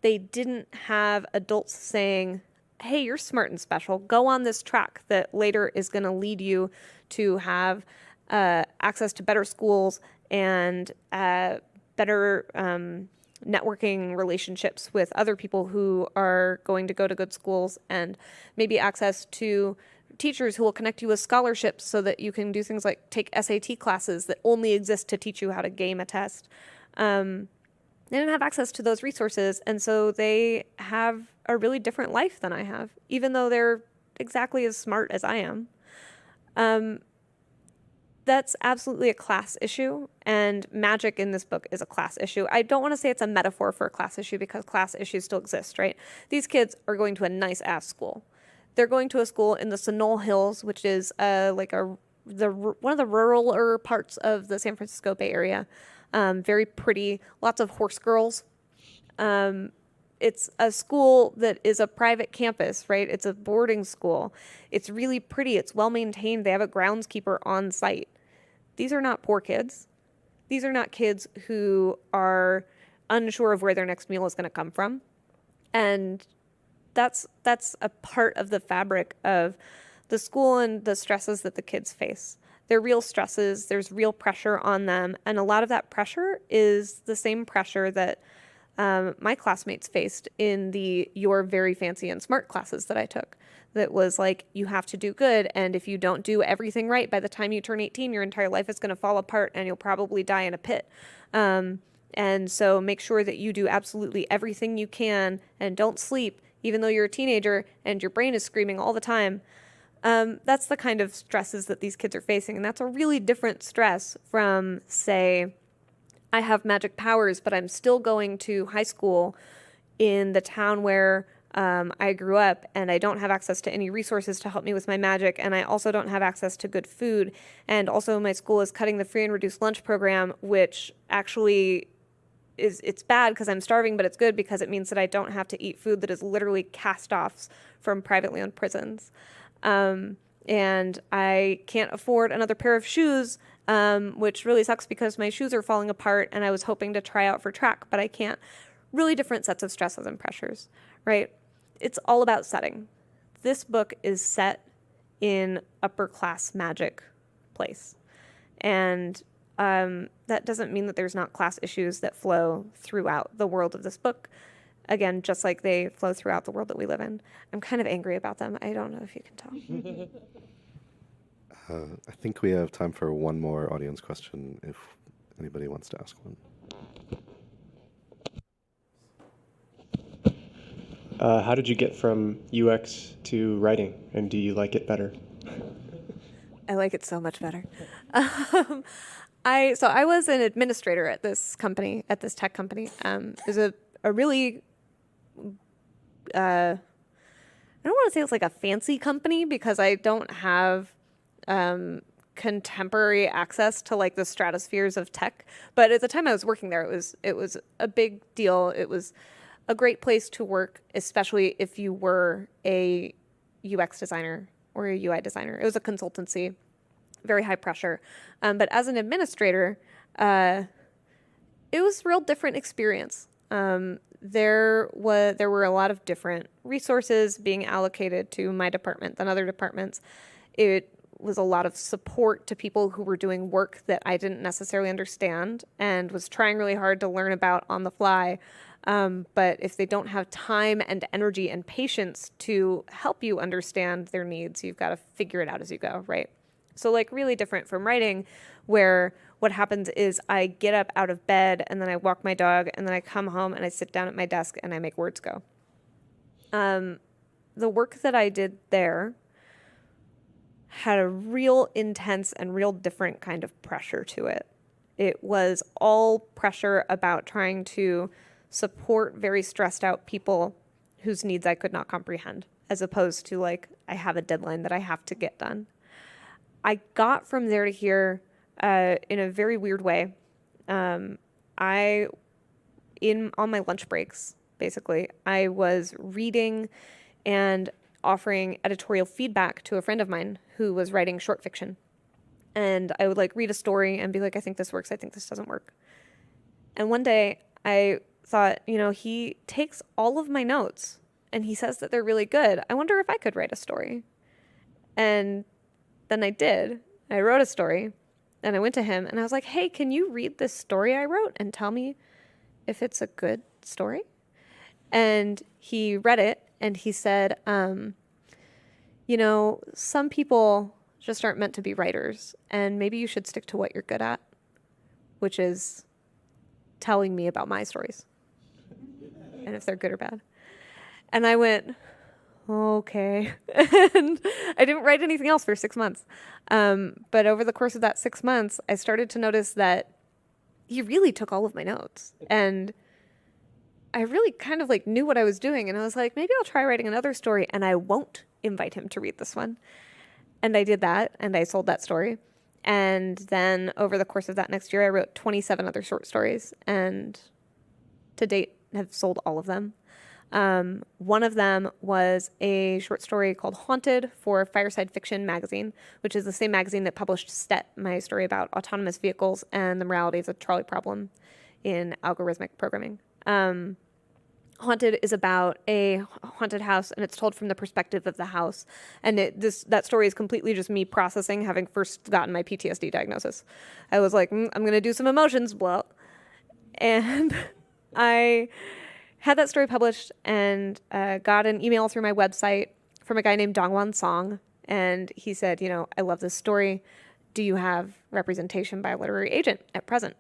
they didn't have adults saying, hey, you're smart and special, go on this track that later is going to lead you to have access to better schools and better networking relationships with other people who are going to go to good schools, and maybe access to teachers who will connect you with scholarships so that you can do things like take SAT classes that only exist to teach you how to game a test. They didn't have access to those resources, and so they have a really different life than I have, even though they're exactly as smart as I am. That's absolutely a class issue, and magic in this book is a class issue. I don't want to say it's a metaphor for a class issue because class issues still exist, right? These kids are going to a nice-ass school. They're going to a school in the Sonoma Hills, which is one of the ruraler parts of the San Francisco Bay Area. Very pretty, lots of horse girls. It's a school that is a private campus, right? It's a boarding school. It's really pretty. It's well maintained. They have a groundskeeper on site. These are not poor kids. These are not kids who are unsure of where their next meal is going to come from. And that's a part of the fabric of the school and the stresses that the kids face. They're real stresses. There's real pressure on them. And a lot of that pressure is the same pressure that my classmates faced in the You're Very Fancy and Smart classes that I took. That was like, you have to do good, and if you don't do everything right, by the time you turn 18, your entire life is going to fall apart, and you'll probably die in a pit. And so make sure that you do absolutely everything you can, and don't sleep, even though you're a teenager, and your brain is screaming all the time. That's the kind of stresses that these kids are facing, and that's a really different stress from, say, I have magic powers, but I'm still going to high school in the town where I grew up, and I don't have access to any resources to help me with my magic, and I also don't have access to good food, and also my school is cutting the free and reduced lunch program, which actually it's bad because I'm starving, but it's good because it means that I don't have to eat food that is literally cast-offs from privately owned prisons. And I can't afford another pair of shoes, which really sucks because my shoes are falling apart, and I was hoping to try out for track, but I can't. Really different sets of stresses and pressures, right? It's all about setting. This book is set in upper class magic place. And that doesn't mean that there's not class issues that flow throughout the world of this book. Again, just like they flow throughout the world that we live in. I'm kind of angry about them. I don't know if you can tell. I think we have time for one more audience question if anybody wants to ask one. How did you get from UX to writing, and do you like it better? I like it so much better. I was an administrator at this company, at this tech company. It was a really, I don't want to say it's like a fancy company because I don't have contemporary access to like the stratospheres of tech. But at the time I was working there, it was a big deal. It was a great place to work, especially if you were a UX designer or a UI designer. It was a consultancy, very high pressure. But as an administrator, it was a real different experience. There were a lot of different resources being allocated to my department than other departments. It was a lot of support to people who were doing work that I didn't necessarily understand and was trying really hard to learn about on the fly. But if they don't have time and energy and patience to help you understand their needs, you've got to figure it out as you go, right? So like really different from writing, where what happens is I get up out of bed and then I walk my dog and then I come home and I sit down at my desk and I make words go. The work that I did there had a real intense and real different kind of pressure to it. It was all pressure about trying to support very stressed out people whose needs I could not comprehend, as opposed to like, I have a deadline that I have to get done. I got from there to here in a very weird way. On my lunch breaks, basically, I was reading and offering editorial feedback to a friend of mine who was writing short fiction. And I would like read a story and be like, I think this works, I think this doesn't work. And one day I thought, he takes all of my notes and he says that they're really good. I wonder if I could write a story. And then I did. I wrote a story and I went to him and I was like, hey, can you read this story I wrote and tell me if it's a good story? And he read it and he said, some people just aren't meant to be writers, and maybe you should stick to what you're good at, which is telling me about my stories and if they're good or bad. And I went, okay. And I didn't write anything else for 6 months. But over the course of that 6 months, I started to notice that he really took all of my notes. And I really kind of like knew what I was doing. And I was like, maybe I'll try writing another story and I won't invite him to read this one. And I did that and I sold that story. And then over the course of that next year, I wrote 27 other short stories and to date have sold all of them. One of them was a short story called Haunted for Fireside Fiction magazine, which is the same magazine that published STET, my story about autonomous vehicles and the morality of the trolley problem in algorithmic programming. Haunted is about a haunted house, and it's told from the perspective of the house. And that story is completely just me processing, having first gotten my PTSD diagnosis. I was like, I'm going to do some emotions, blah. And I had that story published and got an email through my website from a guy named Dongwon Song. And he said, I love this story. Do you have representation by a literary agent at present?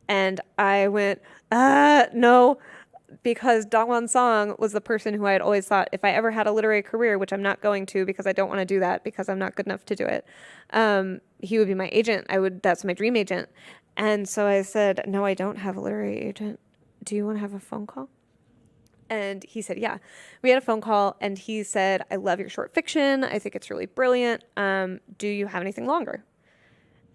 And I went, no, because Dongwon Song was the person who I had always thought if I ever had a literary career, which I'm not going to because I don't want to do that because I'm not good enough to do it, he would be my agent. That's my dream agent. And so I said, no, I don't have a literary agent. Do you want to have a phone call? And he said, yeah. We had a phone call and he said, I love your short fiction. I think it's really brilliant. Do you have anything longer?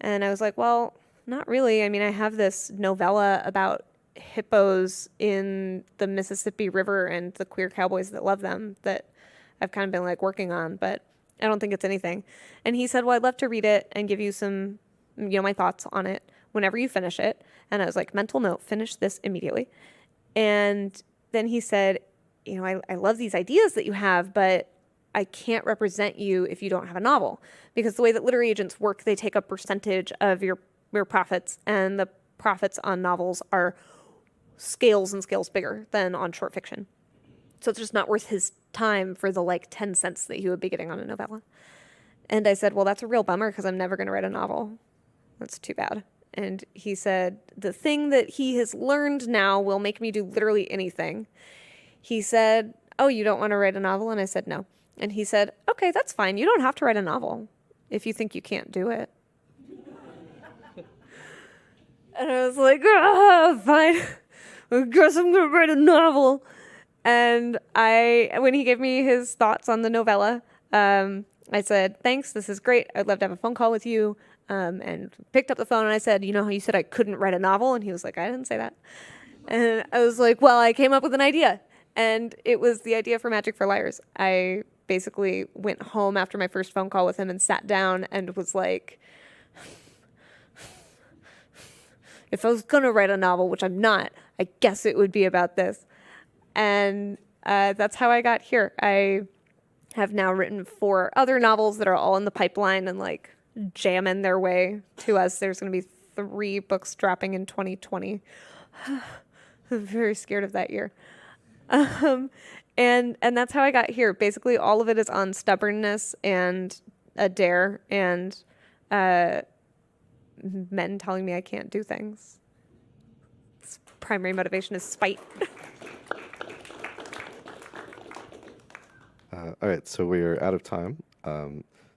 And I was like, well, not really. I mean, I have this novella about hippos in the Mississippi River and the queer cowboys that love them that I've kind of been like working on, but I don't think it's anything. And he said, well, I'd love to read it and give you some, my thoughts on it whenever you finish it. And I was like, mental note, finish this immediately. And then he said, I love these ideas that you have, but I can't represent you if you don't have a novel, because the way that literary agents work, they take a percentage of your profits, and the profits on novels are scales and scales bigger than on short fiction. So it's just not worth his time for the 10 cents that he would be getting on a novella. And I said, well, that's a real bummer because I'm never going to write a novel. That's too bad. And he said, the thing that he has learned now will make me do literally anything. He said, oh, you don't want to write a novel? And I said, no. And he said, okay, that's fine. You don't have to write a novel if you think you can't do it. And I was like, fine. I guess I'm going to write a novel. And when he gave me his thoughts on the novella, I said, thanks, this is great. I'd love to have a phone call with you. And picked up the phone and I said, how you said I couldn't write a novel? And he was like, I didn't say that. And I was like, well, I came up with an idea. And it was the idea for Magic for Liars. I basically went home after my first phone call with him and sat down and was like, if I was going to write a novel, which I'm not, I guess it would be about this. And that's how I got here. I have now written 4 other novels that are all in the pipeline and like jamming their way to us. There's going to be 3 books dropping in 2020. I'm very scared of that year. And that's how I got here. Basically, all of it is on stubbornness and a dare and men telling me I can't do things. Its primary motivation is spite. All right, so we're out of time.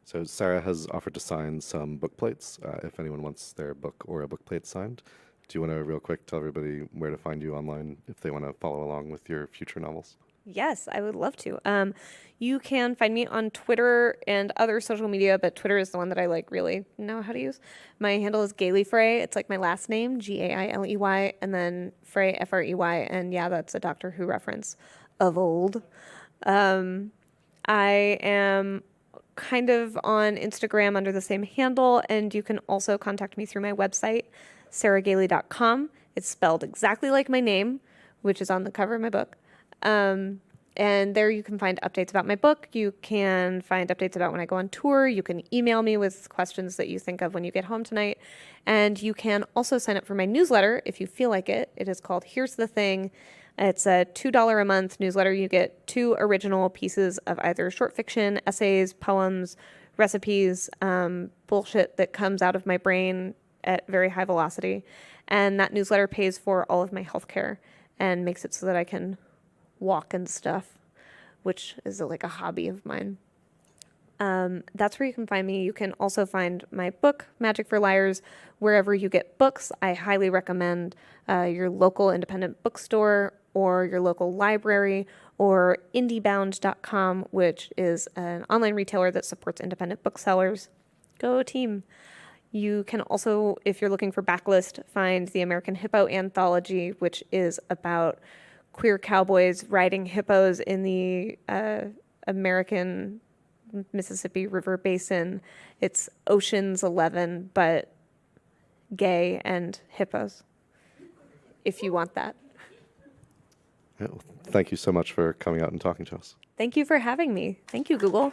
So Sarah has offered to sign some book plates if anyone wants their book or a book plate signed. Do you want to real quick tell everybody where to find you online if they want to follow along with your future novels? Yes, I would love to. You can find me on Twitter and other social media, but Twitter is the one that I like really know how to use. My handle is Gailey Frey. It's like my last name, Gailey, and then Frey, Frey. And yeah, that's a Doctor Who reference of old. I am kind of on Instagram under the same handle, and you can also contact me through my website, sarahgailey.com. It's spelled exactly like my name, which is on the cover of my book. And there you can find updates about my book. You can find updates about when I go on tour. You can email me with questions that you think of when you get home tonight. And you can also sign up for my newsletter if you feel like it. It is called Here's the Thing. It's a $2 a month newsletter. You get 2 original pieces of either short fiction, essays, poems, recipes, bullshit that comes out of my brain at very high velocity. And that newsletter pays for all of my healthcare and makes it so that I can walk and stuff, which is like a hobby of mine. That's where you can find me. You can also find my book, Magic for Liars, wherever you get books. I highly recommend your local independent bookstore or your local library or indiebound.com, which is an online retailer that supports independent booksellers. Go team. You can also, if you're looking for backlist, find the American Hippo Anthology, which is about queer cowboys riding hippos in the American Mississippi River Basin. It's Ocean's 11, but gay and hippos, if you want that. Yeah, well, thank you so much for coming out and talking to us. Thank you for having me. Thank you, Google.